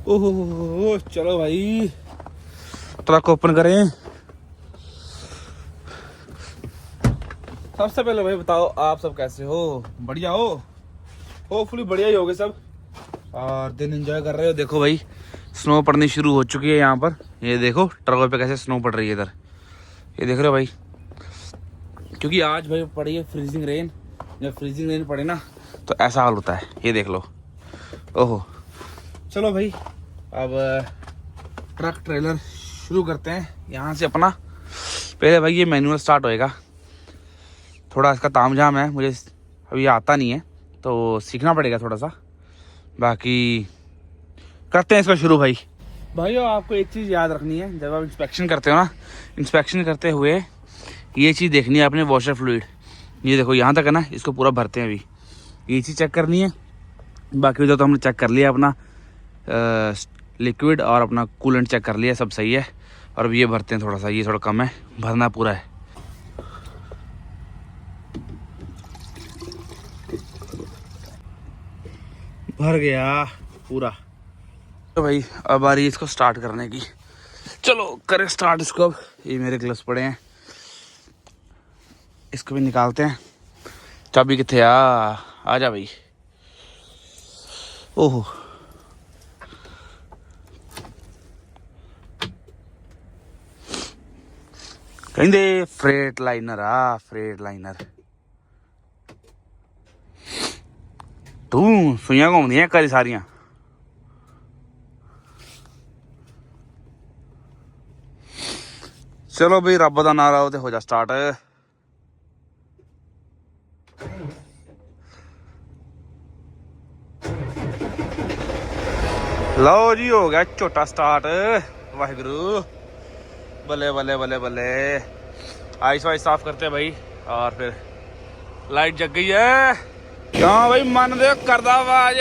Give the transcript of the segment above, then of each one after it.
ओहो चलो भाई ट्रक ओपन करें। सबसे पहले भाई बताओ आप सब कैसे हो? बढ़िया हो? होपफुली बढ़िया ही होगे सब और दिन एंजॉय कर रहे हो। देखो भाई स्नो पड़नी शुरू हो चुकी है यहाँ पर। ये देखो ट्रकों पे कैसे स्नो पड़ रही है इधर, ये देख रहे हो भाई। क्योंकि आज भाई पड़ी है फ्रीजिंग रेन। जब फ्रीजिंग रेन पड़े ना तो ऐसा हाल होता है, ये देख लो। ओहो चलो भाई अब ट्रक ट्रेलर शुरू करते हैं यहाँ से अपना। पहले भाई ये मैनुअल स्टार्ट होएगा, थोड़ा इसका तामझाम है, मुझे अभी आता नहीं है तो सीखना पड़ेगा थोड़ा सा। बाकी करते हैं इसका शुरू भाई। भाइयों आपको एक चीज़ याद रखनी है, जब आप इंस्पेक्शन करते हो ना, इंस्पेक्शन करते हुए ये चीज़ देखनी है अपने वॉशर फ्लूइड। ये देखो यहाँ तक है ना, इसको पूरा भरते हैं अभी, ये चीज़ चेक करनी है। बाकी जो तो हमने चेक कर लिया अपना लिक्विड और अपना कूलेंट चेक कर लिया, सब सही है। और अब ये भरते हैं, थोड़ा सा ये थोड़ा कम है, भरना पूरा है। भर गया पूरा। तो भाई अब आ रही है इसको स्टार्ट करने की। चलो करें स्टार्ट इसको। अब ये मेरे ग्लव्स पड़े हैं, इसको भी निकालते हैं। चाबी कितने आ जा भाई। ओहो कहते फ्रेट लाइनर फ्रेट लाइनर। तू सुइयां घूमदियां एक बारी सारियां। चलो भाई रब दा नारा हो ते हो जा स्टार्ट। लो जी हो गया छोटा स्टार्ट। वाहिगुरु बल्ले बल्ले बल्ले बल्ले। आइस वाइस साफ करते हैं भाई। और फिर लाइट जग गई है। क्यों भाई मन दे करदा आवाज।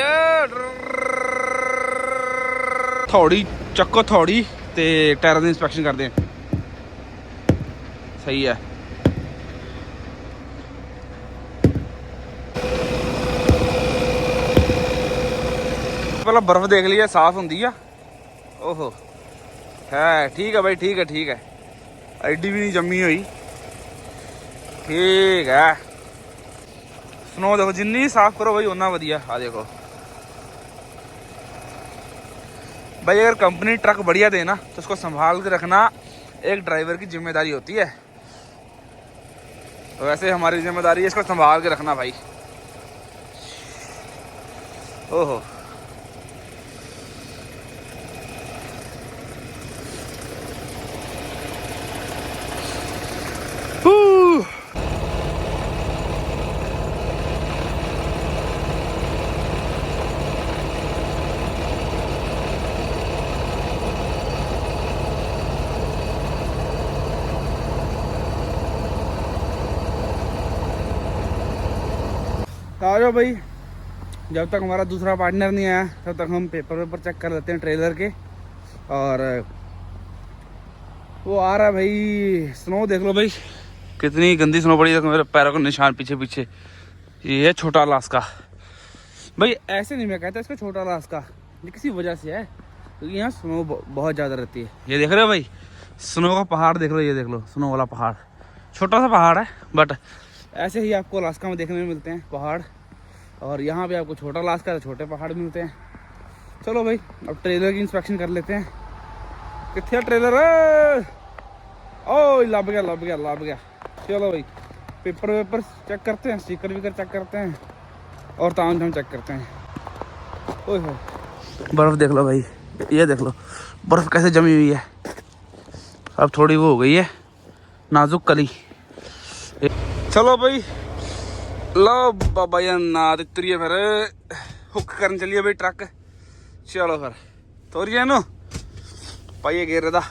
थोड़ी चक्को थोड़ी ते टायरां दी इंस्पेक्शन करते हैं। सही है। पहला बर्फ देख लिया साफ होंगी है। ओहो है ठीक है भाई, ठीक है ठीक है। एडी भी नहीं जम्मी हुई, ठीक है। स्नो देखो जिन्नी साफ करो भाई उतना वधिया। आ देखो भाई, अगर कंपनी ट्रक बढ़िया दे ना तो उसको संभाल के रखना एक ड्राइवर की जिम्मेदारी होती है। तो वैसे हमारी जिम्मेदारी है इसको संभाल के रखना भाई। ओहो आ जाओ भाई। जब तक हमारा दूसरा पार्टनर नहीं आया तब तक हम पेपर वेपर चेक कर लेते हैं ट्रेलर के। और वो आ रहा है भाई। स्नो देख लो भाई कितनी गंदी स्नो पड़ी है, मेरे पैरों का निशान पीछे पीछे। ये है छोटा अलास्का भाई। ऐसे नहीं मैं कहता इसको छोटा अलास्का, ये किसी वजह से है क्योंकि यहाँ स्नो बहुत ज़्यादा रहती है। ये देख रहे हो भाई स्नो का पहाड़ देख लो, ये देख लो स्नो वाला पहाड़। छोटा सा पहाड़ है बट ऐसे ही आपको अलास्का में देखने में मिलते हैं पहाड़। और यहाँ पे आपको छोटा अलास्का तो छोटे पहाड़ मिलते हैं। चलो भाई अब ट्रेलर की इंस्पेक्शन कर लेते हैं। कितने ट्रेलर है? ओ लब गया लब गया लब गया। चलो भाई पेपर वेपर चेक करते हैं, स्टिकर विकर चेक करते हैं और ताम झाम चेक करते हैं। ओह बर्फ़ देख लो भाई, ये देख लो बर्फ़ कैसे जमी हुई है। अब थोड़ी वो हो गई है नाजुक कली। चलो भाई लो बाबा जी नाद उतरिए फिर हुक करन चलिए भाई ट्रक। चलो फिर तोरिए नो पाइए गेर दा।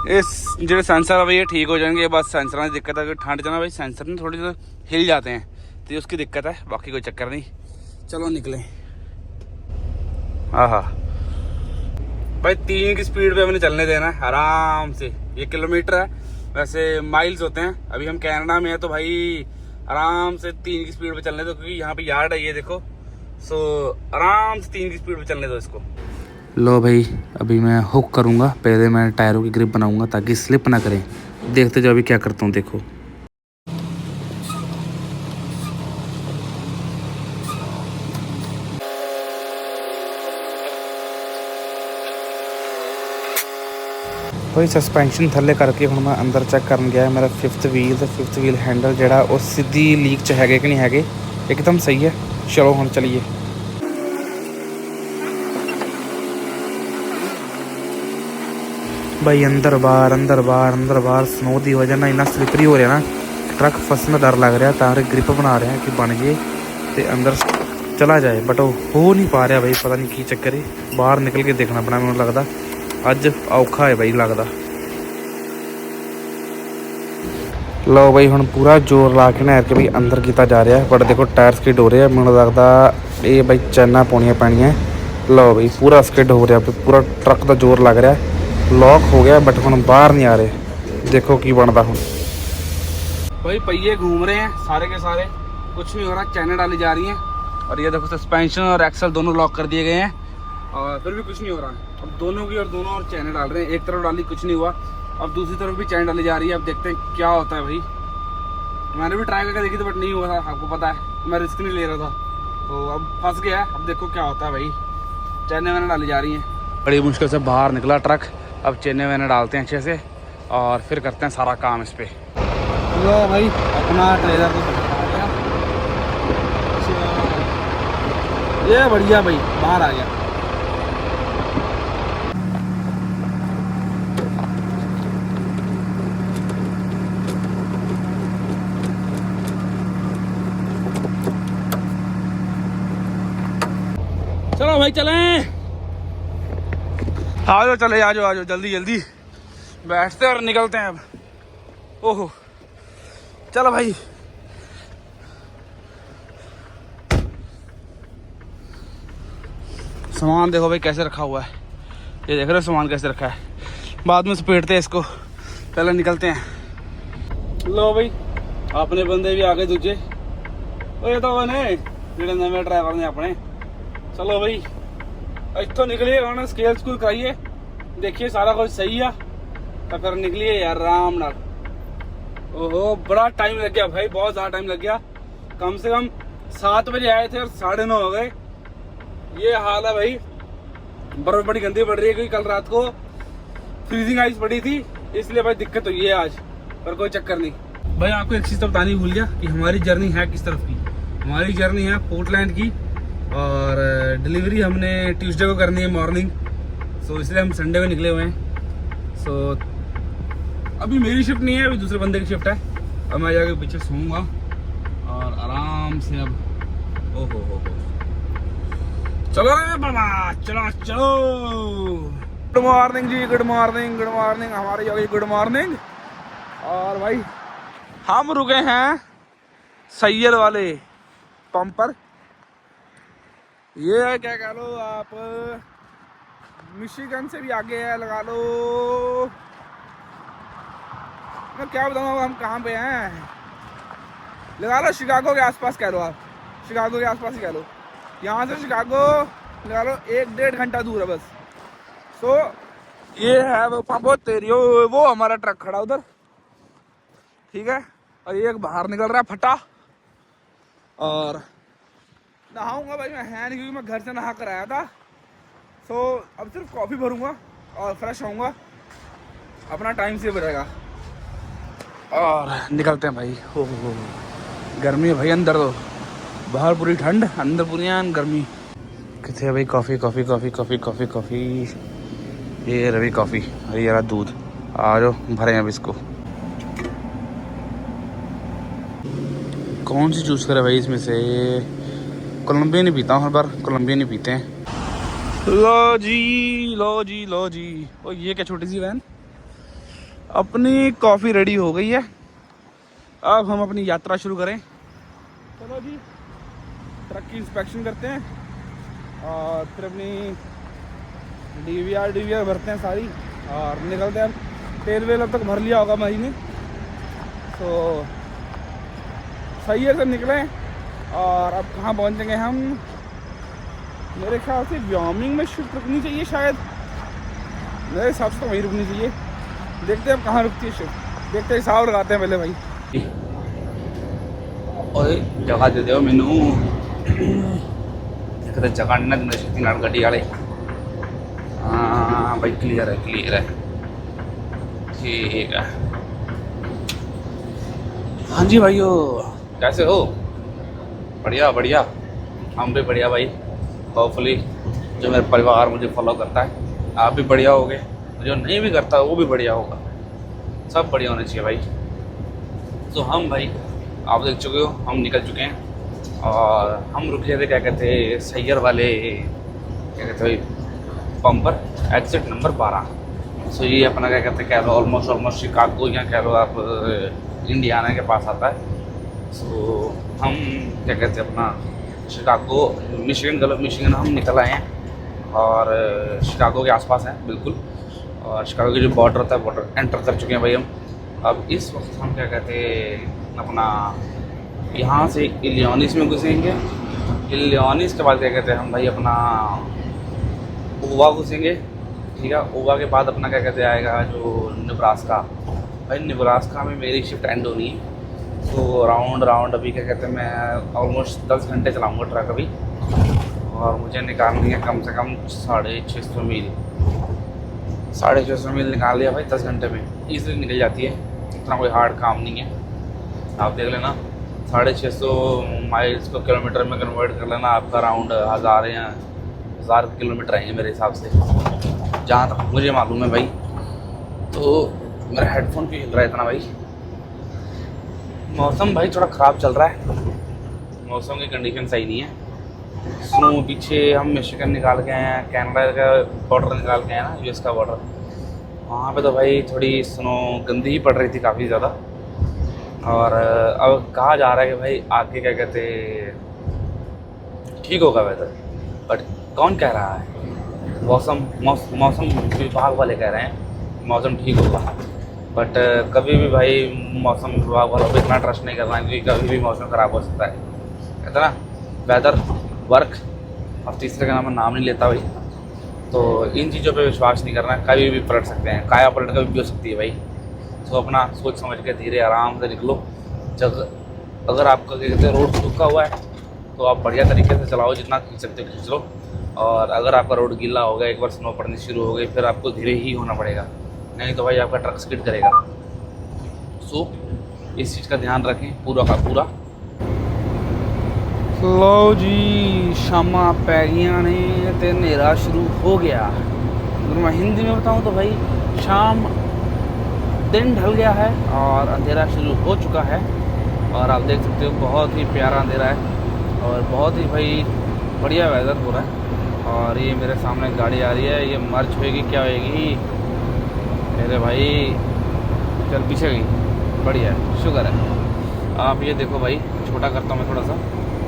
इस जो सेंसर है भाई ये ठीक हो जाएंगे। बस सेंसर की दिक्कत है, ठंड जाना भाई सेंसर में थोड़ी सी हिल जाते हैं तो उसकी दिक्कत है, बाकी कोई चक्कर नहीं। चलो निकलें। हाँ भाई 3 की स्पीड पे हमने चलने देना है आराम से। ये किलोमीटर है वैसे माइल्स होते हैं। अभी हम कनाडा में है तो भाई आराम से 3 की स्पीड पे चलने दो, क्योंकि यहाँ पे यार्ड है ये देखो। सो आराम से 3 की स्पीड पे चलने दो इसको। लो भाई अभी मैं हुक करूँगा, पहले मैं टायरों की ग्रिप बनाऊँगा ताकि स्लिप ना करें। देखते जाओ अभी क्या करता हूँ, देखो। भाई सस्पेंशन थले करके हम मैं अंदर चेक कर गया मेरा फिफ्थ व्हील हैंडल जड़ा वो सीधी लीक च है कि नहीं है, एकदम सही है। चलो हम चलिए। भाई अंदर बाहर स्नो की वजह ना इन्ना स्लिपरी हो रहा ना, ट्रक फसन का डर लग रहा, तारे ग्रिप बना रहे हैं कि बन गए तो अंदर चला जाए, बट वो हो नहीं पा रहा भाई, पता नहीं की चक्कर है। बाहर निकल के देखना पड़ा, मैंने लगता अज औखा है भाई लगता। लो भाई हम पूरा जोर ला के नहर के भाई अंदर किया जा रहा है, बट देखो टायर स्किड हो रहे हैं, मैंने लगता ये भाई चैना पाउनिया पैनिया। लो भाई पूरा स्किड हो रहा, पूरा ट्रक का जोर लग रहा है, लॉक हो गया बट हम बाहर नहीं आ रहे। देखो की बनता हूँ भाई, पहिए घूम रहे हैं सारे के सारे, कुछ नहीं हो रहा, चैनल डाली जा रही हैं। और ये देखो सस्पेंशन और एक्सल दोनों लॉक कर दिए गए हैं और फिर भी कुछ नहीं हो रहा। अब दोनों की और दोनों और चैनल डाल रहे हैं, एक तरफ डाली कुछ नहीं हुआ, अब दूसरी तरफ भी चैन डाली जा रही है। अब देखते हैं क्या होता है भाई। मैंने भी ट्राई करके देखी थी बट नहीं हुआ था, आपको पता है मैं रिस्क नहीं ले रहा था, तो अब फंस गया है। अब देखो क्या होता है भाई, चैने वैने डाली जा रही हैं। बड़ी मुश्किल से बाहर निकला ट्रक, अब चैने वैने डालते हैं अच्छे से और फिर करते हैं सारा काम इस पर। लो भाई अपना ट्रेलर तो ये बढ़िया भाई बाहर आ गया। चलो भाई चलें, आ जाओ चले, आ जाओ जल्दी जल्दी बैठते और निकलते हैं अब। ओहो चलो भाई। सामान देखो भाई कैसे रखा हुआ है, ये देख रहे हो सामान कैसे रखा है, बाद में सपेटते हैं इसको, पहले निकलते हैं। लो भाई अपने बंदे भी आ गए दूजे, ये तो ने जेडे नवे ड्राइवर ने अपने। चलो भाई इतों निकलिए, उन्होंने स्केल स्कूल कराइए, देखिए सारा कुछ सही है तो फिर निकलिए यार आराम नाल। ओहो बड़ा टाइम लग गया भाई, बहुत ज़्यादा टाइम लग गया, कम से कम 7 बजे आए थे और 9:30 हो गए। ये हाल है भाई, बर्फ बड़ी गंदी पड़ रही है क्योंकि कल रात को फ्रीजिंग आइस पड़ी थी, इसलिए भाई दिक्कत हुई है आज, पर कोई चक्कर नहीं। भाई आपको एक चीज़ तो बतानी भूल गया कि हमारी जर्नी है किस तरफ की। हमारी जर्नी है पोर्टलैंड की और डिलीवरी हमने ट्यूसडे को करनी है मॉर्निंग, सो इसलिए हम संडे को निकले हुए हैं। सो अभी मेरी शिफ्ट नहीं है, अभी दूसरे बंदे की शिफ्ट है, अब मैं जाके पीछे सोऊंगा और आराम से। अब ओहो चलो रे बाबा, चलो चलो। गुड मॉर्निंग जी, गुड मॉर्निंग, गुड मॉर्निंग, हमारी हो गई गुड मॉर्निंग। और भाई हम रुके हैं सैयद वाले पंप पर, ये है क्या कह लो आप, मिशिगन से भी आगे है लगा लो। मैं क्या बताऊँ हम कहाँ पे हैं, लगा लो शिकागो के आसपास कह लो, आप शिकागो के आसपास ही कह लो, यहाँ से शिकागो लगा लो 1-1.5 घंटा दूर है बस। सो ये है वो पंप, तेरी वो हमारा ट्रक खड़ा उधर, ठीक है, और ये एक बाहर निकल रहा है फटा। और नहाऊंगा भाई मैं, है नहीं क्योंकि मैं घर से नहा कर आया था। सो अब सिर्फ कॉफ़ी भरूंगा और फ्रेश होऊंगा, अपना टाइम सेव रहेगा और निकलते हैं भाई। हो गर्मी है भाई अंदर, तो बाहर पूरी ठंड, अंदर पूरी गर्मी। कितने भाई coffee coffee coffee coffee coffee coffee, ये रवि कॉफ़ी, अरे यार दूध, आ जाओ भरे हैं अब इसको। कौन सी चूज़ करे भाई इसमें से, कोलंबिया नहीं पीता हूँ हर बार, कोलंबिया नहीं पीते हैं। लो जी लो जी लो जी, और ये क्या छोटी सी वैन, अपनी कॉफ़ी रेडी हो गई है, अब हम अपनी यात्रा शुरू करें। चलो जी ट्रक की इंस्पेक्शन करते हैं और फिर अपनी डीवीआर भरते हैं सारी और निकलते हैं। तेल वेल अब तक भर लिया होगा भाई ने, तो सही है से निकले और अब कहाँ पहुँचेंगे हम। मेरे ख्याल से व्योमिंग में शिफ्ट रुकनी चाहिए शायद, मेरे हिसाब से तो वहीं रुकनी चाहिए। देखते हैं अब कहाँ रुकती है शिफ्ट, देखते हैं हिसाब लगाते हैं पहले भाई। और जगह दे दो मैनू कहते जगह नहीं ना दिंदे छेती नाल गड्डी वाले। हाँ भाई क्लियर है ठीक है। हाँ जी भाइयों कैसे हो? बढ़िया हम भी बढ़िया भाई। होपफुली जो मेरा परिवार मुझे फॉलो करता है आप भी बढ़िया होगे, जो नहीं भी करता वो भी बढ़िया होगा, सब बढ़िया होने चाहिए भाई। तो हम भाई आप देख चुके हो हम निकल चुके हैं और हम रुके थे क्या कहते हैं सैयर वाले क्या कहते भाई पंप पर, एग्जिट नंबर 12। सो ये अपना क्या कहते हैं कह लो ऑलमोस्ट शिकागो या कह लो आप इंडियाना के पास आता है। सो हम क्या कहते हैं अपना शिकागो मिशिगन हम निकल आए हैं और शिकागो के आसपास हैं बिल्कुल। और शिकागो की जो बॉर्डर होता है बॉर्डर एंटर कर चुके हैं भाई हम। अब इस वक्त हम क्या कहते हैं अपना यहाँ से इलियॉनिस में घुसेंगे। इलियॉनिस के बाद क्या कहते हैं हम भाई अपना ओवा घुसेंगे, ठीक है। ओवा के बाद अपना क्या कहते हैं आएगा जो नेब्रास्का। भाई नेब्रास्का में मेरी शिफ्ट एंड होनी है। तो राउंड अभी क्या कहते हैं मैं ऑलमोस्ट 10 घंटे चलाऊँगा ट्रक अभी, और मुझे निकालनी है कम से कम 650 मील। 650 मील निकाल लिया भाई 10 घंटे में, ईज़िली निकल जाती है, इतना कोई हार्ड काम नहीं है। आप देख लेना 650 माइल्स को किलोमीटर में कन्वर्ट कर लेना, आपका अराउंड 1000 किलोमीटर आएंगे मेरे हिसाब से, जहाँ तक मुझे मालूम है भाई। तो मेरा हेडफोन क्यों हिल रहा है इतना भाई? मौसम भाई थोड़ा ख़राब चल रहा है, मौसम की कंडीशन सही नहीं है। स्नो पीछे हम मिशिगन निकाल के आए हैं, कनाडा का बॉर्डर निकाल के आए ना, यूएस का बॉर्डर, वहाँ पे तो भाई थोड़ी स्नो गंदी ही पड़ रही थी काफ़ी ज़्यादा। और अब कहा जा रहा है कि भाई आगे क्या कहते ठीक होगा वेदर, बट कौन कह रहा है? मौसम विभाग वाले कह रहे हैं मौसम ठीक होगा, बट कभी भी भाई मौसम विभाग वालों पर इतना ट्रस्ट नहीं करना, क्योंकि कभी भी मौसम ख़राब हो सकता है। कहते ना वेदर वर्क, और तीसरे का नाम नहीं लेता भाई। तो इन चीज़ों पे विश्वास नहीं करना, कभी भी पलट सकते हैं, काया पलट कभी भी हो सकती है भाई। तो अपना सोच समझ के धीरे आराम से निकलो। जब अगर आपका क्या कहते हैं रोड सूखा हुआ है तो आप बढ़िया तरीके से चलाओ, जितना खींच सकते हो खींच लो। और अगर आपका रोड गीला हो गया, एक बार स्नो पड़नी शुरू हो गई, फिर आपको धीरे ही होना पड़ेगा, नहीं तो भाई आपका ट्रक स्किड करेगा। सो इस चीज़ का ध्यान रखें पूरा का पूरा। लो जी शामा पै गया ने ते नेरा शुरू हो गया। अगर मैं हिंदी में बताऊं तो भाई शाम दिन ढल गया है और अंधेरा शुरू हो चुका है। और आप देख सकते हो बहुत ही प्यारा अंधेरा है और बहुत ही भाई बढ़िया वेदर हो रहा है। और ये मेरे सामने गाड़ी आ रही है, ये मर्च होएगी क्या होएगी मेरे भाई, चल पीछे गई, बढ़िया है, शुक्र है। आप ये देखो भाई, छोटा करता हूँ मैं थोड़ा सा,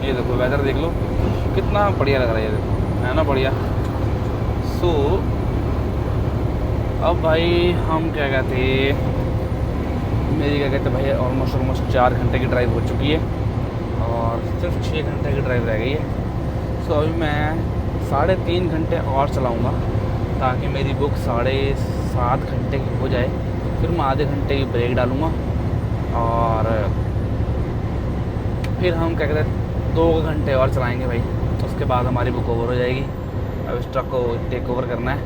ये देखो वेदर देख लो कितना बढ़िया लग रहा है, ये देखो है ना बढ़िया। सो अब भाई हम क्या कहते मेरी क्या कहते भाई ऑलमोस्ट 4 घंटे की ड्राइव हो चुकी है और सिर्फ 6 घंटे की ड्राइव रह गई है। सो अभी मैं 3.5 घंटे और चलाऊँगा ताकि मेरी बुक 7.5 घंटे की हो जाए। फिर मैं आधे घंटे की ब्रेक डालूँगा और फिर हम क्या कहते हैं 2 घंटे और चलाएँगे भाई, उसके बाद हमारी बुक ओवर हो जाएगी। अब इस ट्रक को टेक ओवर करना है,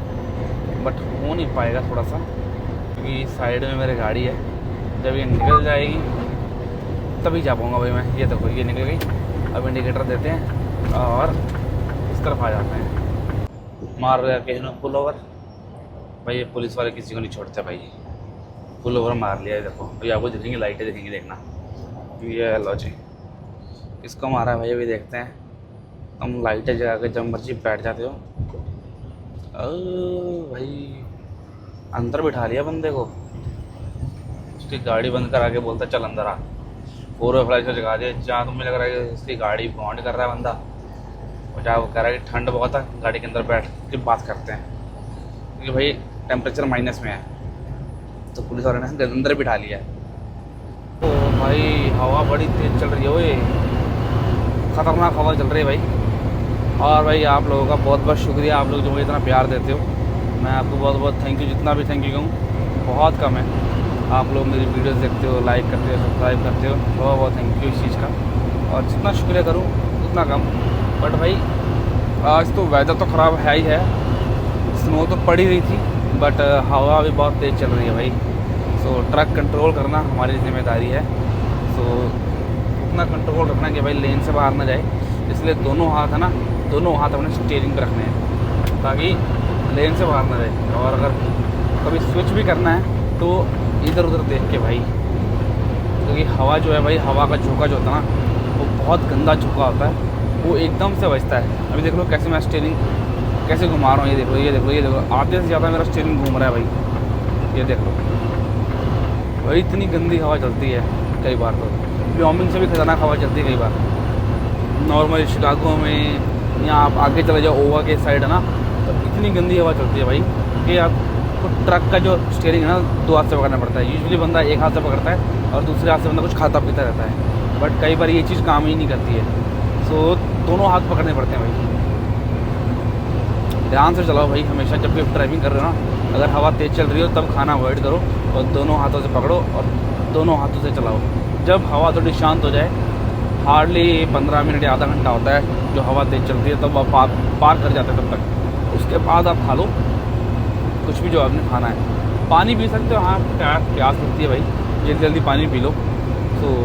बट हो नहीं पाएगा थोड़ा सा, क्योंकि साइड में मेरी गाड़ी है। जब ये निकल जाएगी तभी जा पाऊँगा भाई मैं। ये देखो ये निकल गई, अब इंडिकेटर देते हैं और इस तरफ आ जाते हैं। मार रहा कहीं पुल ओवर भाई, ये पुलिस वाले किसी को नहीं छोड़ते भाई, पुल ओवर मार लिया। देखो भाई आपको दिखेंगी लाइटें दिखेंगी, देखना ये लो जी इसको मारा है भाई। अभी देखते हैं हम लाइटें जगा के जब मर्जी बैठ जाते हो। भाई अंदर बिठा लिया बंदे को, उसकी गाड़ी बंद करा के बोलता चल अंदर आ। पूरे फ्लैश को जगा दिया, जहाँ तुम्हें लग रहा है कि इसकी गाड़ी बॉन्ड कर रहा है बंदा, और जहाँ वो कह रहा है कि ठंड बहुत है गाड़ी के अंदर बैठ के बात करते हैं, क्योंकि भाई टेम्परेचर माइनस में है। तो पुलिस वाले ने अंदर बिठा लिया है। तो भाई हवा बड़ी तेज़ चल रही है, ओए ख़तरनाक हवा चल रही है भाई। और भाई आप लोगों का बहुत बहुत शुक्रिया, आप लोग जो मुझे इतना प्यार देते हो, मैं आपको बहुत बहुत थैंक यू। जितना भी थैंक यू कहूँ बहुत कम है। आप लोग मेरी वीडियोस देखते हो, लाइक करते हो, सब्सक्राइब करते हो, बहुत बहुत थैंक यू इस चीज़ का। और जितना शुक्रिया करूँ उतना कम। बट भाई आज तो वेदर तो ख़राब है ही है, स्नो तो पड़ी रही थी, बट हवा भी बहुत तेज़ चल रही है भाई। सो ट्रक कंट्रोल करना हमारी जिम्मेदारी है। सो उतना कंट्रोल रखना कि भाई लेन से बाहर ना जाए, इसलिए दोनों हाथ है ना, दोनों हाथ अपने स्टीयरिंग पे रखने हैं ताकि लेन से बाहर ना जाए। और अगर कभी स्विच भी करना है तो इधर उधर देख के भाई, क्योंकि हवा जो है भाई, हवा का झोंका जो होता है ना वो बहुत गंदा झोंका होता है, वो एकदम से बजता है। अभी देख लो कैसे मैं स्टीयरिंग कैसे घुमा रहा हूँ, ये देख लो, ये देख लो, ये देख लो, आधे से ज़्यादा मेरा स्टीयरिंग घूम रहा है भाई, ये देख लो भाई। इतनी गंदी हवा चलती है कई बार, तो व्योमिंग से भी खतरनाक हवा चलती है कई बार। नॉर्मल शिकागो में या आप आगे चले जाओ ओवा के साइड है ना, तो इतनी गंदी हवा चलती है भाई कि आपको ट्रक का जो स्टीयरिंग है ना 2 हाथ से पकड़ना पड़ता है। यूजुअली बंदा 1 हाथ से पकड़ता है और दूसरे हाथ से बंदा कुछ खाता पीता रहता है, बट कई बार ये चीज़ काम ही नहीं करती है। सो दोनों हाथ पकड़ने पड़ते हैं भाई। ध्यान से चलाओ भाई हमेशा, जब भी ड्राइविंग कर रहे हो ना, अगर हवा तेज़ चल रही हो तब खाना अवॉइड करो और दोनों हाथों से पकड़ो और दोनों हाथों से चलाओ। जब हवा थोड़ी शांत हो जाए, हार्डली 15 मिनट या आधा घंटा होता है जो हवा तेज़ चलती है, तब आप पार कर जाते हैं। तब तक उसके बाद आप खा लो कुछ भी जो आपने खाना है। पानी पी सकते हो, हाँ प्यास लगती है भाई, जल्दी जल्दी पानी पी लो। तो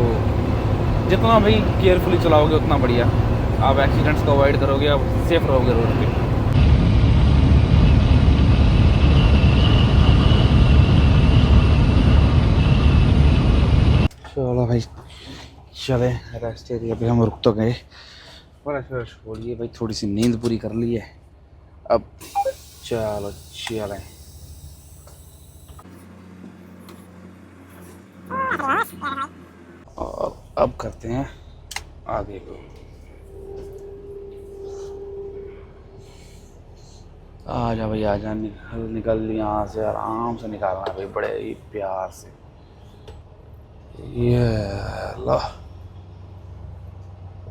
जितना भाई केयरफुली चलाओगे उतना बढ़िया, आप एक्सीडेंट्स को अवॉइड करोगे, आप सेफ रहोगे रोड पे। चलो भाई चले रेस्ट एरिया पे, हम रुक तो गए पर छोड़िए भाई, थोड़ी सी नींद पूरी कर ली है अब। चलो चलें। और अब करते हैं आगे को। आ जा भाई, आ जा, निकल यहाँ से, आराम से निकालना भाई, बड़े ही प्यार से। ये ला,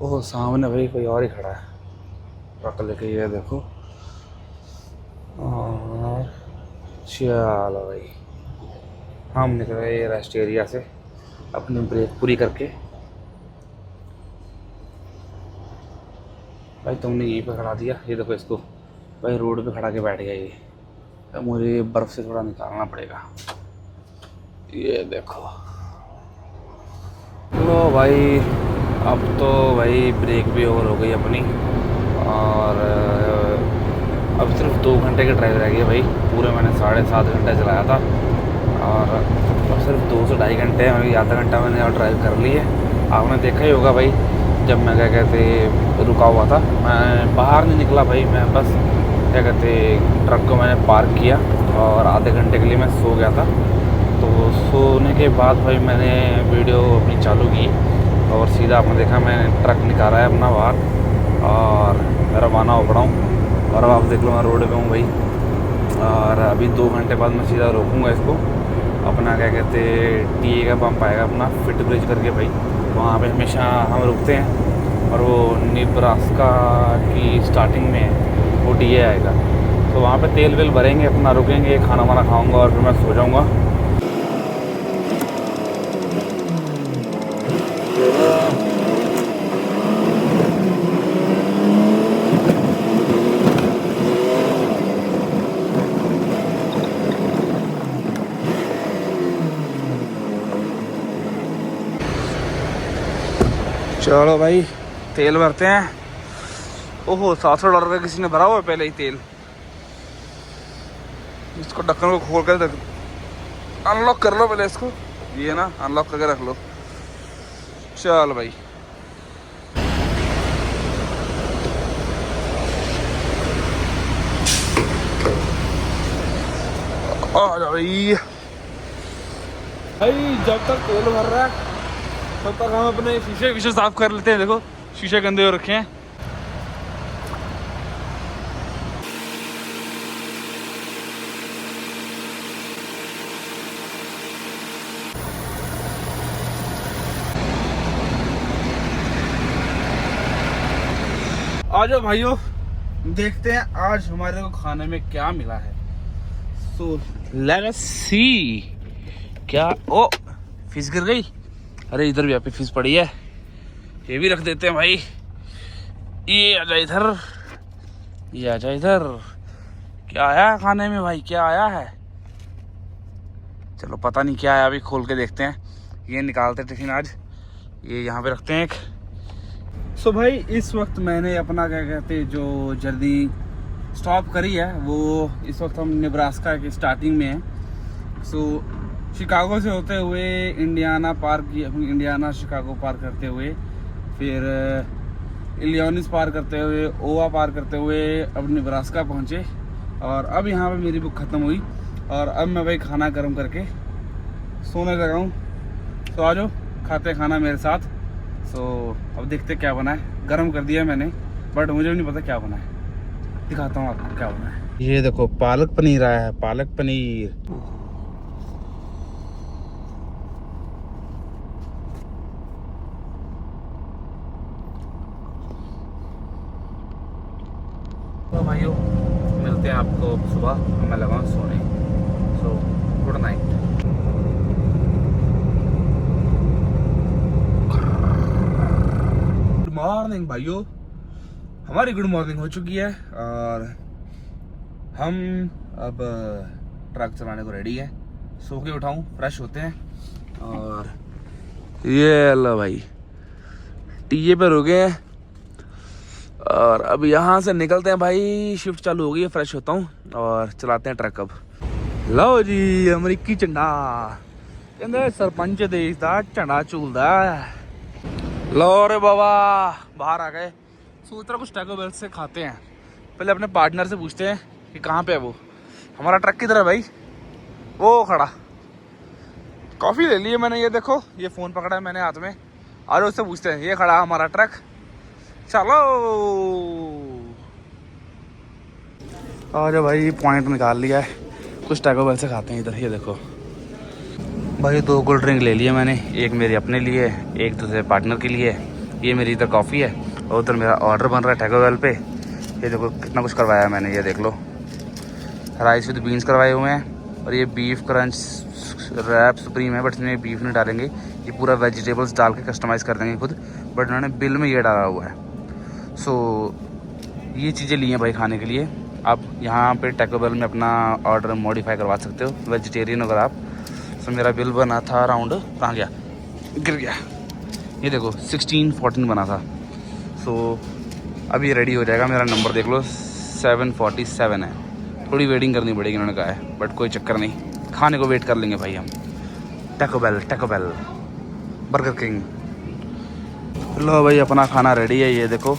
ओह सामने भाई कोई और ही खड़ा है ट्रक लेके, ये देखो। और चलो भाई हम निकल रहे रेस्ट एरिया से अपनी ब्रेक पूरी करके। भाई तुमने यहीं पे खड़ा दिया, ये देखो इसको भाई, रोड पे खड़ा के बैठ गया ये। अब मुझे बर्फ़ से थोड़ा निकालना पड़ेगा, ये देखो। लो भाई अब तो भाई ब्रेक भी ओवर हो गई अपनी, और अब सिर्फ 2 घंटे की ड्राइव रह गई है भाई। पूरे मैंने 7.5 घंटे चलाया था, और अब सिर्फ 2 से 2.5 घंटे, अभी आधा घंटा मैंने और ड्राइव कर ली है। आपने देखा ही होगा भाई, जब मैं क्या कहते रुका हुआ था, मैं बाहर नहीं निकला भाई, मैं बस क्या कहते ट्रक को मैंने पार्क किया और आधे घंटे के लिए मैं सो गया था। तो सोने के बाद भाई मैंने वीडियो अपनी चालू की और सीधा आपने देखा मैंने ट्रक निकाला है अपना बाहर और रवाना हो पड़ा हूँ। और अब आप देख लो मैं रोड पे हूँ भाई, और अभी 2 घंटे बाद मैं सीधा रोकूँगा इसको। अपना क्या कहते टीए का पंप आएगा अपना फिट ब्रिज करके भाई, वहाँ पे हमेशा हम रुकते हैं, और वो नेब्रास्का की स्टार्टिंग में वो टीए आएगा। तो वहाँ पे तेल वेल भरेंगे, अपना रुकेंगे, खाना वाना खाऊँगा और फिर मैं सो जाऊँगा। चलो भाई तेल भरते हैं। ओहो $700 का किसी ने भरा हुआ है पहले ही तेल। इसको ढक्कन को खोल कर अनलॉक कर लो पहले इसको, ये ना अनलॉक करके रख लो। चल भाई आ जा भाई। भाई जब तक तेल भर रहा है तब तक हम अपने शीशे साफ कर लेते हैं। देखो शीशे गंदे हो रखे हैं। आज भाइयों देखते हैं आज हमारे को खाने में क्या मिला है। सो लेट्स सी क्या। ओ फिश गिर गई। अरे इधर भी यहाँ पे फिश पड़ी है, ये भी रख देते हैं भाई। ये आजा इधर, ये आजा इधर। क्या आया है खाने में भाई, क्या आया है? चलो पता नहीं क्या आया, अभी खोल के देखते हैं। ये निकालते टिफिन आज, ये यहाँ पे रखते हैं एक। सो भाई इस वक्त मैंने अपना क्या कहते जो जल्दी स्टॉप करी है, वो इस वक्त हम नेब्रास्का के स्टार्टिंग में हैं। सो शिकागो से होते हुए इंडियाना पार किया, इंडियाना शिकागो पार करते हुए फिर इलिनॉइस पार करते हुए ओवा पार करते हुए अब नेब्रास्का पहुँचे। और अब यहाँ पे मेरी बुक ख़त्म हुई और अब मैं भाई खाना गर्म करके सोने लगा हूँ। तो आ जाओ खाते खाना मेरे साथ। सो अब देखते क्या बना है। गर्म कर दिया मैंने बट मुझे नहीं पता क्या बना है, दिखाता हूँ आपको क्या बना है। ये देखो पालक पनीर आया है, पालक पनीर। तो भाइयों मिलते हैं आपको सुबह, मैं लगा सोने। So good night. मॉर्निंग भाइयों, हमारी गुड मॉर्निंग हो चुकी है और हम अब ट्रक चलाने को रेडी है। सो के उठाऊं, फ्रेश होते हैं और ये अल्लाह भाई टीए पे रुके हैं और अब यहाँ से निकलते हैं भाई। शिफ्ट चालू हो गई है, फ्रेश होता हूँ और चलाते हैं ट्रक। अब लो जी अमरीकी झंडा, कहते सरपंच देश दा झंडा झूलदा। लो रे बाबा बाहर आ गए। सोच रहा कुछ टैको बेल से खाते हैं। पहले अपने पार्टनर से पूछते हैं कि कहाँ पे है वो। हमारा ट्रक किधर है भाई? वो खड़ा। कॉफ़ी ले ली है मैंने, ये देखो ये फ़ोन पकड़ा है मैंने हाथ में। और उससे पूछते हैं, ये खड़ा हमारा ट्रक, चलो। आ जाओ भाई, पॉइंट निकाल लिया है। कुछ टैको बेल से खाते हैं इधर। ये देखो भाई 2 कोल्ड ड्रिंक ले लिए मैंने, एक मेरे अपने लिए, एक दूसरे पार्टनर के लिए। ये मेरी इधर कॉफ़ी है और उधर मेरा ऑर्डर बन रहा है टैको बेल पे। ये देखो कितना कुछ करवाया है मैंने, ये देख लो। राइस विद बीन्स करवाए हुए हैं और ये बीफ क्रंच रैप सुप्रीम है बट इसमें बीफ नहीं डालेंगे, ये पूरा वेजिटेबल्स डाल के कस्टमाइज़ कर देंगे खुद। बट उन्होंने बिल में ये डाला हुआ है। सो ये चीज़ें ली हैं भाई खाने के लिए। आप यहाँ पे टैको बेल में अपना ऑर्डर मॉडिफाई करवा सकते हो, वेजिटेरियन अगर आप। सो मेरा बिल बना था अराउंड, कहाँ गया, गिर गया। ये देखो 16-14 बना था। सो अभी रेडी हो जाएगा। मेरा नंबर देख लो 747 है। थोड़ी वेटिंग करनी पड़ेगी उन्होंने कहा है, बट कोई चक्कर नहीं, खाने को वेट कर लेंगे भाई हम। Taco Bell, Burger King. लो भाई अपना खाना रेडी है। ये देखो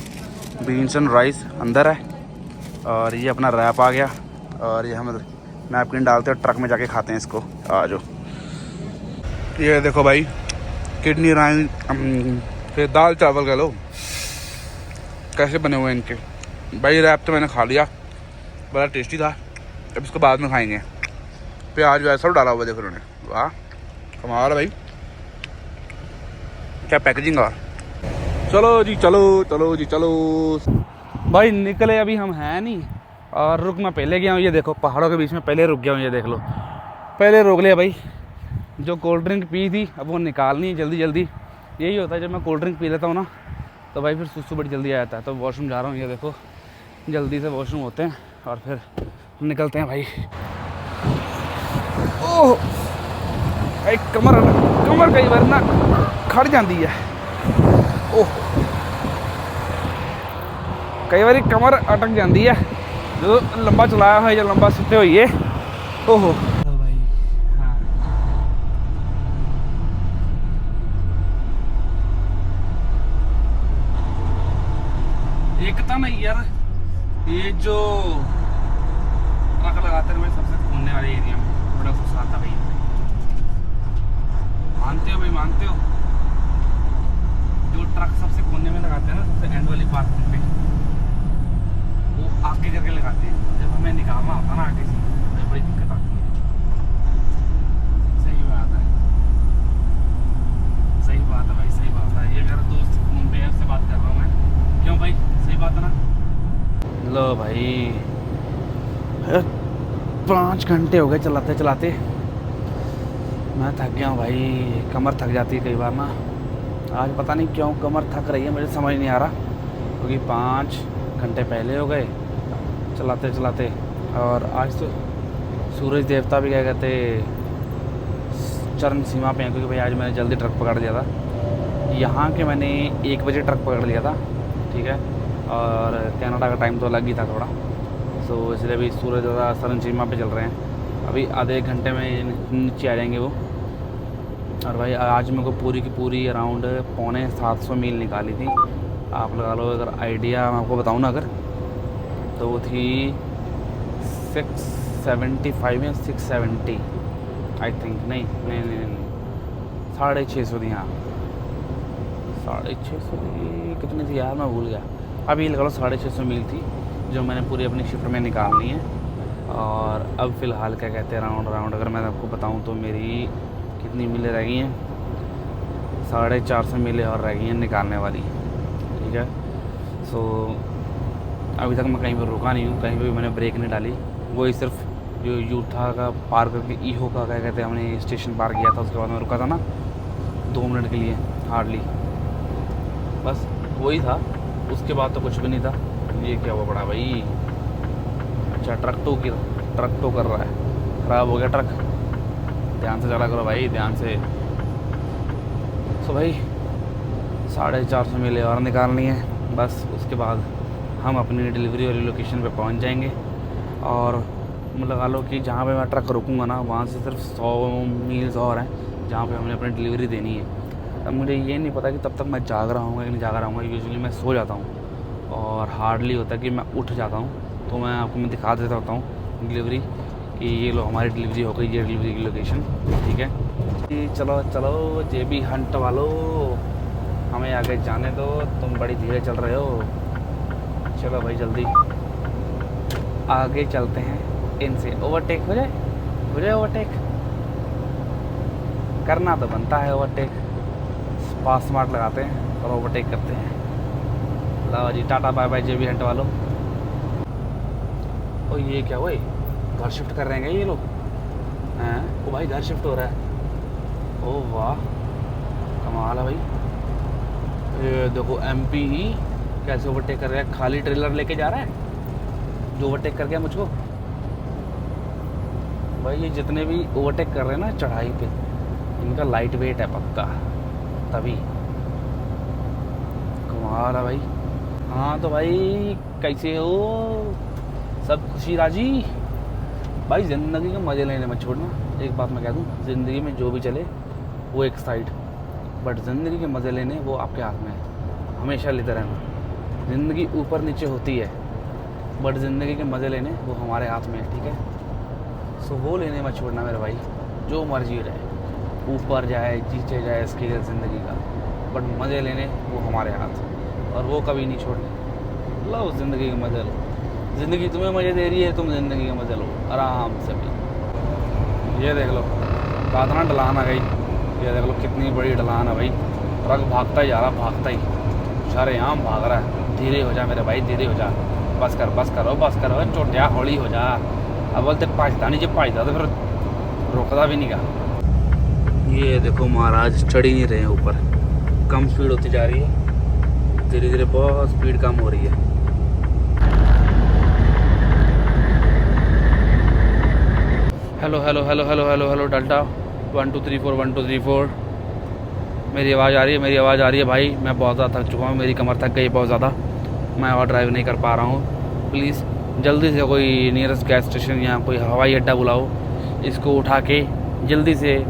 बीन्स एंड राइस अंदर है और ये अपना रैप आ गया और ये हम नैपकिन डालते हैं, ट्रक में जाके खाते हैं इसको। आ जाओ। ये देखो भाई किडनी राइन, फिर दाल चावल कह लो, कैसे बने हुए हैं इनके। भाई रैप तो मैंने खा लिया, बड़ा टेस्टी था। अब इसको बाद में खाएंगे। प्याज व्याज सब डाला हुआ देखो उन्होंने, वाह कमाल है भाई, क्या पैकेजिंग। और चलो जी चलो भाई निकले अभी हम हैं नहीं और रुक मैं पहले गया हूँ। ये देखो पहाड़ों के बीच में पहले रुक गया हूँ। ये देख लो पहले रोक लिया भाई। जो कोल्ड ड्रिंक पी थी अब वो निकालनी है जल्दी। यही होता है जब मैं कोल्ड ड्रिंक पी लेता हूँ ना तो भाई फिर सुसु बड़ी जल्दी आ जाता है। तो वॉशरूम जा रहा हूँ, ये देखो जल्दी से वॉशरूम होते हैं और फिर निकलते हैं भाई। ओह भाई कमर कई बार ना खड़ जाती है। ओह कई बार कमर अटक जाती है जो लंबा चलाया है, जो लंबा सुते हुए। ओहो भाई हाँ। एक था ना यार, ये जो ट्रक लगाते हैं सबसे घूमने वाले एरिया में बड़ा गुस्सा आता भाई। मानते हो भाई, मानते हो? जो ट्रक सबसे कोने में लगाते हैं ना, सबसे एंड वाली पार्किंग पे, वो आगे करके लगाते हैं। जब हमें निकालना होता ना आगे से तो बड़ी दिक्कत आती है। सही बात है भाई, सही बात है। ये मेरा दोस्त फोन पे है, उससे बात कर रहा हूँ मैं। क्यों भाई, सही बात है ना? भाई, 5 घंटे हो गए चलाते चलाते। मैं थक गया हूँ भाई, कमर थक जाती है कई बार ना। आज पता नहीं क्यों कमर थक रही है, मुझे समझ नहीं आ रहा, क्योंकि 5 घंटे पहले हो गए चलाते चलाते। और आज तो सूरज देवता भी क्या कहते चरम सीमा पे हैं, क्योंकि भाई आज मैंने जल्दी ट्रक पकड़ लिया था। यहाँ के मैंने 1 बजे ट्रक पकड़ लिया था, ठीक है। और कनाडा का टाइम तो अलग ही था थोड़ा, तो इसलिए अभी सूरज ज़्यादा चरम सीमा पे चल रहे हैं। अभी आधे 1 घंटे में नीचे आ जाएंगे वो। और भाई आज मेरे को पूरी की पूरी अराउंड 750 मील निकाली थी। आप लगा लो, अगर आइडिया मैं आपको बताऊँ ना, अगर तो वो थी 675 या 670 आई थिंक। नहीं 650 थी। हाँ 650 थी, कितनी थी यार मैं भूल गया। अभी लगा लो 650 मील थी जो मैंने पूरी अपनी शिफ्ट में निकालनी है। और अब फ़िलहाल क्या कहते हैं राउंड अगर मैं आपको बताऊं तो मेरी कितनी मीलें रह गई हैं, 450 मीलें और रह गई हैं निकालने वाली, ठीक है। सो अभी तक मैं कहीं पर रुका नहीं हूँ, कहीं पर भी मैंने ब्रेक नहीं डाली। वही सिर्फ जो यूथा का पार करके ईहो का क्या कहते हैं हमने स्टेशन पार किया था, उसके बाद मैं रुका था ना 2 मिनट के लिए हार्डली, बस वही था। उसके बाद तो कुछ भी नहीं था। ये क्या हुआ बड़ा भाई? अच्छा ट्रक टो कर रहा है, ख़राब हो गया ट्रक। ध्यान से चला करो भाई, ध्यान से। तो भाई 450 मीलें और निकालनी है, बस उसके बाद हम अपनी डिलीवरी वाली लोकेशन पे पहुंच जाएंगे। और लगा लो कि जहाँ पे मैं ट्रक रुकूँगा ना, वहाँ से सिर्फ 100 मील्स और हैं जहाँ पे हमने अपनी डिलीवरी देनी है। अब मुझे ये नहीं पता कि तब तक मैं जाग रहा हूँ कि नहीं जाग रहा हूँ। यूजुअली मैं सो जाता हूँ और हार्डली होता है कि मैं उठ जाता हूँ, तो मैं आपको मैं दिखा देता होता हूँ डिलीवरी कि ये लो हमारी डिलीवरी हो गई, ये डिलीवरी की लोकेशन, ठीक है। चलो चलो जेबी हंट वालों, हमें आगे जाने दो, तुम बड़ी धीरे चल रहे हो। चलो भाई जल्दी आगे चलते हैं, इनसे ओवरटेक हो जाए ओवरटेक। करना तो बनता है ओवरटेक, पास स्मार्ट लगाते हैं और ओवरटेक करते हैं। लो जी tata bye bye JB Hunt वालों। ओ ये क्या हुआ, घर शिफ्ट कर रहे हैं ये लोग हैं? ओ भाई घर शिफ्ट हो रहा है, ओ वाह कमाल है भाई। ये देखो एमपी ही कैसे ओवरटेक कर रहा है, खाली ट्रेलर लेके जा रहा है जो ओवरटेक कर गया मुझको। भाई ये जितने भी ओवरटेक कर रहे हैं ना चढ़ाई पे, इनका लाइट वेट है पक्का, तभी। कमाल है भाई। हाँ तो भाई कैसे हो, सब खुशी राजी? भाई ज़िंदगी के मज़े लेने मत छोड़ना। एक बात मैं कह दूँ, ज़िंदगी में जो भी चले वो एक साइड, बट ज़िंदगी के मज़े लेने वो आपके हाथ में है। हमेशा लेते रहना। ज़िंदगी ऊपर नीचे होती है, बट ज़िंदगी के मज़े लेने वो हमारे हाथ में है, ठीक है। सो वो लेने मत छोड़ना मेरे भाई, जो मर्जी रहे, ऊपर जाए नीचे जाए इसकी ज़िंदगी का, बट मज़े लेने वो हमारे हाथ, और वो कभी नहीं छोड़ने। लो ज़िंदगी के मज़े लो, ज़िंदगी तुम्हें मज़े दे रही है, तुम ज़िंदगी के मज़े लो आराम से भी। ये देख लो कितना ढलान आ गई, ये देख लो कितनी बड़ी ढलान है भाई। ट्रक भागता ही जा रहा, भागता ही शरेआम भाग रहा है। धीरे हो जा मेरे भाई, धीरे हो जा, बस करो चोटिया हौली हो जा। अब बोलते पाजता नहीं, जब पाजता तो फिर रोकता भी नहीं का। ये देखो महाराज चढ़ ही नहीं रहे हैं ऊपर, कम स्पीड होती जा रही है, धीरे धीरे बहुत स्पीड कम हो रही है। Hello delta 1 2 3 4 1 2 3 4। मेरी आवाज़ आ रही है भाई। मैं बहुत ज़्यादा थक चुका हूँ, मेरी कमर थक गई बहुत ज़्यादा, मैं और ड्राइव नहीं कर पा रहा हूँ। प्लीज़ जल्दी से कोई नियरेस्ट गैस स्टेशन या कोई हवाई अड्डा बुलाओ, इसको उठा के जल्दी से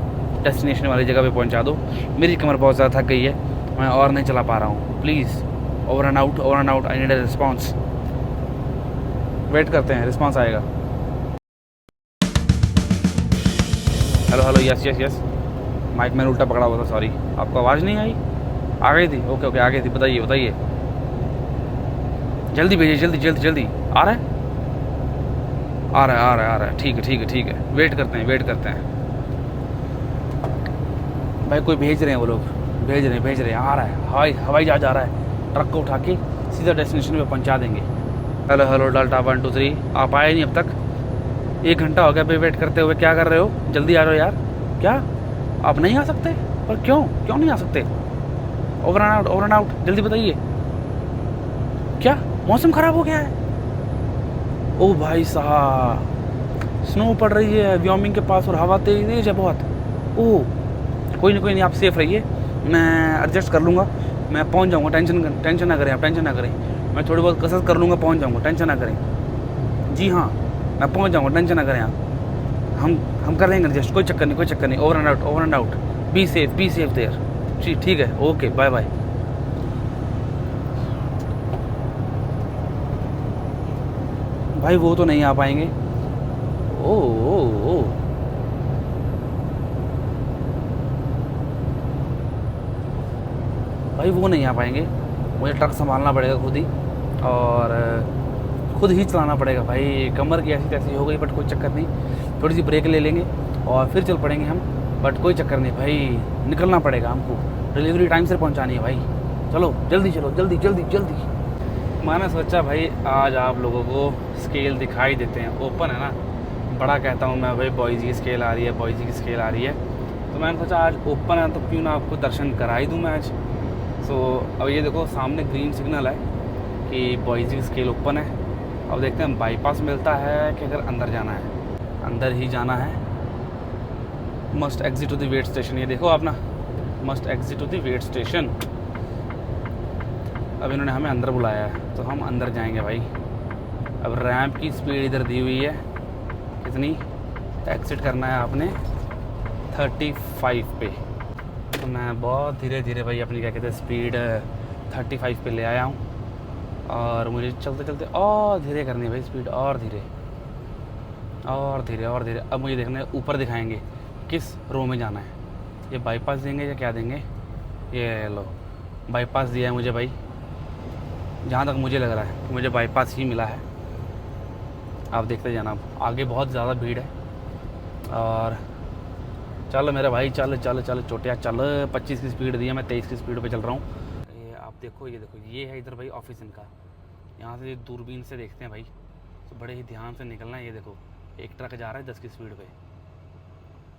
डेस्टिनेशन वाली जगह पे पहुंचा दो। मेरी कमर बहुत ज़्यादा थक गई है, मैं और नहीं चला पा रहा हूँ। Please over and out, I need a response. Wait करते हैं, रिस्पॉन्स आएगा। Hello yes. माइक मैंने उल्टा पकड़ा हुआ था, सॉरी। आपको आवाज़ नहीं आई? आ गई थी, ओके आ गई थी। बताइए जल्दी भेजिए, जल्दी। आ रहा है। ठीक है। वेट करते हैं भाई। कोई भेज रहे हैं, वो लोग भेज रहे हैं। आ रहा है, हवाई जहाज आ रहा है, ट्रक को उठा के सीधा डेस्टिनेशन पे पहुंचा देंगे। हेलो हेलो डाल्टा 1 2 3, आप आए नहीं अब तक। 1 घंटा हो गया भाई वेट करते हुए। क्या कर रहे हो? जल्दी आ रहे हो यार। क्या आप नहीं आ सकते? पर क्यों क्यों नहीं आ सकते? Over and out, over and out, जल्दी बताइए। क्या मौसम ख़राब हो गया है? ओ भाई साहब, स्नो पड़ रही है व्योमिंग के पास और हवा तेज है बहुत। ओह कोई नहीं, आप सेफ रहिए, मैं एडजस्ट कर लूँगा, मैं पहुँच जाऊँगा। टेंशन ना करें आप, टेंशन ना करें। मैं थोड़ी बहुत कसरत कर लूँगा, पहुँच जाऊँगा, टेंशन ना करें। जी हाँ, मैं पहुँच जाऊँगा, टेंशन ना करें आप। हम कर लेंगे एडजस्ट, कोई चक्कर नहीं। Over and out, over and out. Be safe there. जी ठीक है, ओके, बाय बाय। भाई वो तो नहीं आ पाएंगे। ओ ओ ओ भाई वो नहीं आ पाएंगे, मुझे ट्रक संभालना पड़ेगा खुद ही, और खुद ही चलाना पड़ेगा भाई। कमर की ऐसी तैसी हो गई, बट कोई चक्कर नहीं, थोड़ी सी ब्रेक ले लेंगे और फिर चल पड़ेंगे हम। बट कोई चक्कर नहीं भाई, निकलना पड़ेगा हमको, डिलीवरी टाइम से पहुंचानी है भाई। चलो जल्दी चलो, जल्दी। मैंने सोचा भाई आज आप लोगों को स्केल दिखाई देते हैं, ओपन है ना, बड़ा कहता हूँ मैं भाई बॉयज़ की स्केल आ रही है, तो मैंने सोचा आज ओपन है तो क्यों ना आपको दर्शन करा ही दूँ मैं आज। सो अब ये देखो सामने ग्रीन सिग्नल है कि बॉयज़ की स्केल ओपन है। अब देखते हैं बाईपास मिलता है कि अगर अंदर जाना है। अंदर ही जाना है। Must exit to the wait station, ये देखो आप ना, must exit to the wait station. अब इन्होंने हमें अंदर बुलाया है तो हम अंदर जाएंगे भाई। अब रैंप की स्पीड इधर दी हुई है, कितनी एग्जिट करना है आपने 35 पे। तो मैं बहुत धीरे धीरे भाई अपनी क्या कहते हैं स्पीड 35 पे ले आया हूँ, और मुझे चलते और धीरे करनी है भाई स्पीड, और धीरे। अब मुझे देखना है, ऊपर दिखाएंगे किस रो में जाना है। ये बाईपास देंगे या क्या देंगे? ये लो बाईपास दिया है मुझे भाई, जहाँ तक मुझे लग रहा है कि मुझे बाईपास ही मिला है। आप देखते जाना, आगे बहुत ज़्यादा भीड़ है। और चल मेरे भाई, चल चोटिया चल। 25 की स्पीड दी है, मैं 23 की स्पीड पे चल रहा हूँ। ये आप देखो, ये है इधर भाई ऑफिस इनका। यहाँ से दूरबीन से देखते हैं भाई, तो बड़े ही ध्यान से निकलना है। ये देखो एक ट्रक जा रहा है 10 की स्पीड पे,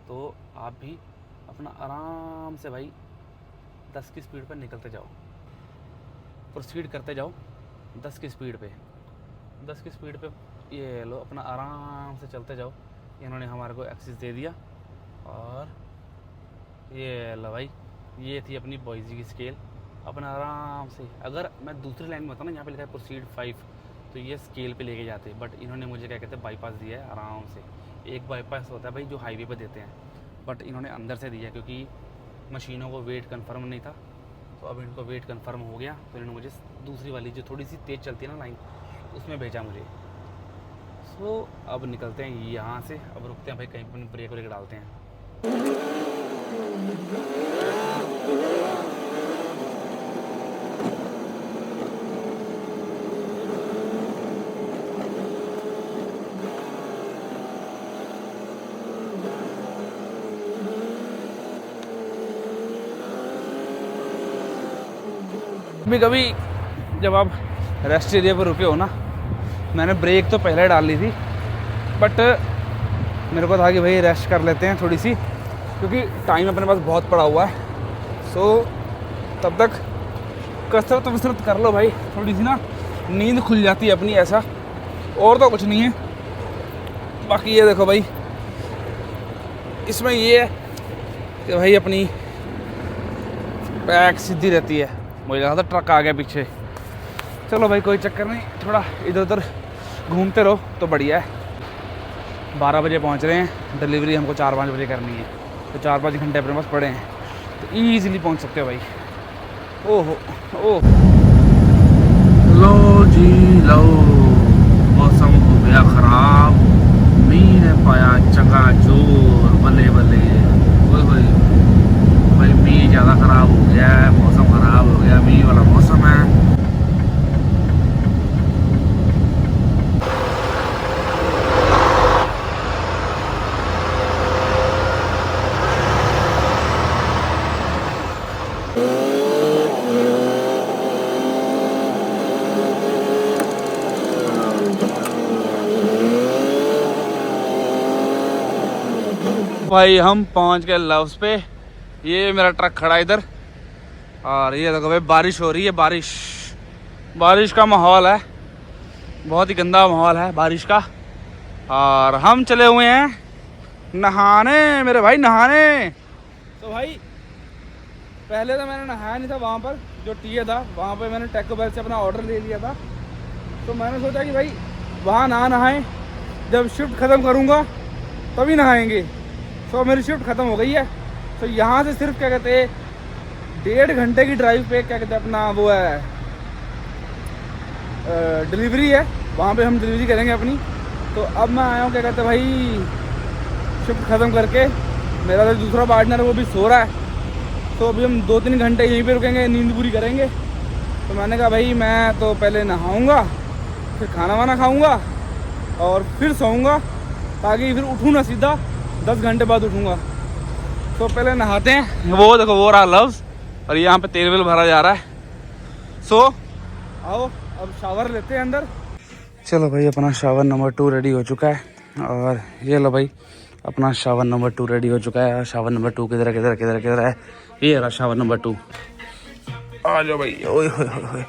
तो आप भी अपना आराम से भाई 10 की स्पीड पर निकलते जाओ, प्रोसीड करते जाओ 10 की स्पीड पे। ये लो अपना आराम से चलते जाओ। इन्होंने हमारे को एक्सेस दे दिया, और ये लो भाई, ये थी अपनी बॉयज़ी की स्केल। अपना आराम से, अगर मैं दूसरी लाइन में होता ना, यहाँ पे लिखा है प्रोसीड 5, तो ये स्केल पे लेके जाते, बट इन्होंने मुझे क्या कहते हैं बाईपास दिया है आराम से। एक बाईपास होता है भाई जो हाईवे पे देते हैं, बट इन्होंने अंदर से दिया क्योंकि मशीनों को वेट कंफर्म नहीं था। तो अब इनको वेट कंफर्म हो गया, तो इन्होंने मुझे दूसरी वाली जो थोड़ी सी तेज़ चलती है ना लाइन, उसमें भेजा मुझे। सो अब निकलते हैं यहाँ से, अब रुकते हैं भाई कहीं पर, ब्रेक व्रेक डालते हैं। कभी जब आप रेस्ट एरिया पर रुके हो ना, मैंने ब्रेक तो पहले डाल ली थी, बट मेरे को था कि भाई रेस्ट कर लेते हैं थोड़ी सी, क्योंकि टाइम अपने पास बहुत पड़ा हुआ है। सो तब तक कसरत कर लो भाई, थोड़ी सी ना नींद खुल जाती है अपनी, ऐसा और तो कुछ नहीं है। बाकी ये देखो भाई, इसमें ये है कि भाई अपनी बैक सीधी रहती है। मुझे लगा था ट्रक आ गया पीछे। चलो भाई कोई चक्कर नहीं, थोड़ा इधर उधर घूमते रहो तो बढ़िया है। 12 बजे पहुंच रहे हैं, डिलीवरी हमको 4-5 बजे करनी है, तो 4-5 घंटे अपने पास पड़े हैं, तो ईज़िली पहुंच सकते हो भाई। ओहो ओह, लो जी लो, मौसम हो गया ख़राब, मींह ने पाया चकाचौंध, बल्ले बल्ले। ओए भाई मींह ज़्यादा ख़राब हो गया है, मौसम ख़राब हो गया, मींह वाला मौसम है। भाई हम पहुंच गए लव्स पे। ये मेरा ट्रक खड़ा है इधर और ये देखो भाई बारिश हो रही है। बारिश का माहौल है, बहुत ही गंदा माहौल है बारिश का। और हम चले हुए हैं नहाने मेरे भाई, नहाने। तो भाई पहले तो मैंने नहाया नहीं था, वहाँ पर जो टीए था वहाँ पे मैंने टैको बेल से अपना ऑर्डर ले लिया था। तो मैंने सोचा कि भाई वहाँ ना नहाएं, जब शिफ्ट ख़त्म करूँगा तभी नहाएंगे। तो मेरी शिफ्ट ख़त्म हो गई है। तो यहाँ से सिर्फ क्या कहते हैं 1.5 घंटे की ड्राइव पे क्या कहते हैं अपना वो है डिलीवरी है, वहाँ पे हम डिलीवरी करेंगे अपनी। तो अब मैं आया हूँ क्या कहते हैं भाई शिफ्ट ख़त्म करके। मेरा जो दूसरा पार्टनर है वो भी सो रहा है। तो अभी हम 2-3 घंटे यहीं पे रुकेंगे, नींद पूरी करेंगे। तो मैंने कहा भाई मैं तो पहले नहाऊंगा, फिर खाना वाना खाऊंगा और फिर सोऊंगा, ताकि फिर उठूँ ना सीधा 10 घंटे बाद उठूँगा। तो पहले नहाते हैं। वो देखो वो रहा लव्स, और यहाँ पे तेल वेल भरा जा रहा है। सो आओ अब शावर लेते हैं अंदर। चलो भाई अपना शावर नंबर 2 रेडी हो चुका है। और ये लो भाई अपना शावर नंबर 2 रेडी हो चुका है। और शावर नंबर 2 किधर किधर किधर किधर है? ये रहा शावर नंबर 2। आ जाओ भाई। ओए होए होए,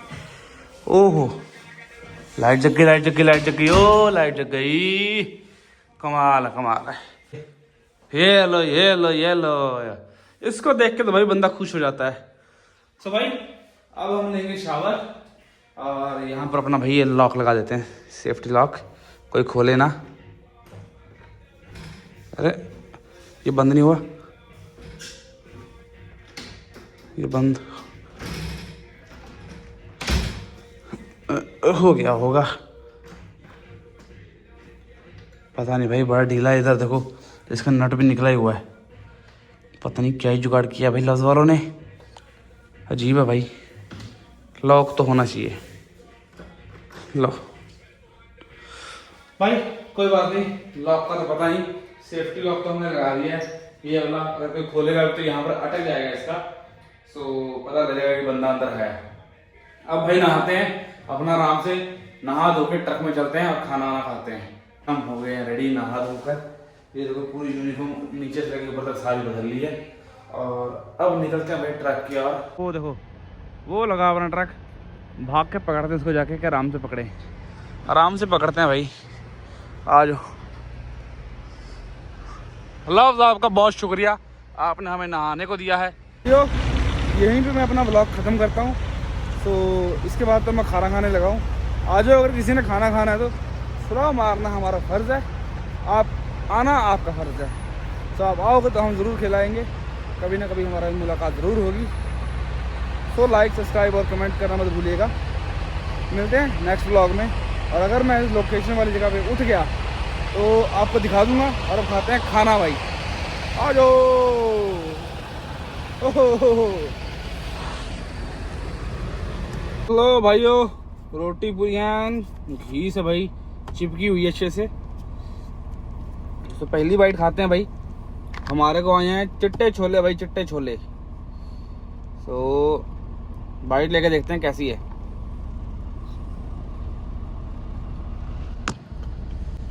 ओहो लाइट जग गई, लाइट जग गई, लाइट जग गई, ओ लाइट जग गई। कमाल कमाल है। ये लो ये लो ये लो, इसको देख के तो भाई बंदा खुश हो जाता है। तो भाई अब हम लेंगे शावर। और यहाँ पर अपना भाई ये लॉक लगा देते हैं, सेफ्टी लॉक, कोई खोले ना। अरे ये बंद नहीं हुआ, ये बंद हो गया होगा, पता नहीं भाई, बड़ा ढीला है। इधर देखो इसका नट भी निकला ही हुआ है, पता नहीं क्या ही जुगाड़ किया भाई लव्स वालों ने। अजीब है भाई, लॉक तो होना चाहिए। लो भाई कोई बात नहीं, लॉक का तो पता नहीं, सेफ्टी लॉक तो हमने लगा दिया है। ये वाला अगर कोई खोलेगा तो यहाँ पर अटक जाएगा इसका, सो पता चलेगा कि बंदा अंदर है। अब भाई नहाते हैं अपना आराम से, नहा धो के ट्रक में चलते हैं और खाना वाना खाते हैं। हम हो गए हैं रेडी नहा धोकर। ये देखो पूरी यूनिफॉर्म नीचे से लेकर ऊपर तक सारी बदल ली है। और अब निकलते हैं भाई ट्रक की ओर। वो देखो वो लगा अपना ट्रक, भाग के पकड़ते हैं उसको जाके, क्या आराम से पकड़े, आराम से पकड़ते हैं भाई। आ जाओ। लव्स आपका बहुत शुक्रिया, आपने हमें नहाने को दिया है। यहीं पे मैं अपना ब्लॉग ख़त्म करता हूँ। तो इसके बाद तो मैं खाना खाने लगा हूँ। आ जाओ, अगर किसी ने खाना खाना है तो सुराग मारना हमारा फ़र्ज़ है, आप आना आपका फ़र्ज़ है। तो आप आओगे तो हम ज़रूर खिलाएँगे, कभी ना कभी हमारा मुलाकात ज़रूर होगी। तो लाइक सब्सक्राइब और कमेंट करना मत भूलिएगा। मिलते हैं नेक्स्ट ब्लॉग में। और अगर मैं इस लोकेशन वाली जगह पे उठ गया तो आपको दिखा दूंगा। और अब खाते हैं खाना भाई, आ जाओ। लो भाइयों, रोटी पूरियां घी से भाई चिपकी हुई है अच्छे से। तो पहली बाइट खाते हैं भाई। हमारे को आए हैं चिट्टे छोले भाई, चिट्टे छोले। तो बाइट लेके देखते हैं कैसी है।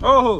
ओहो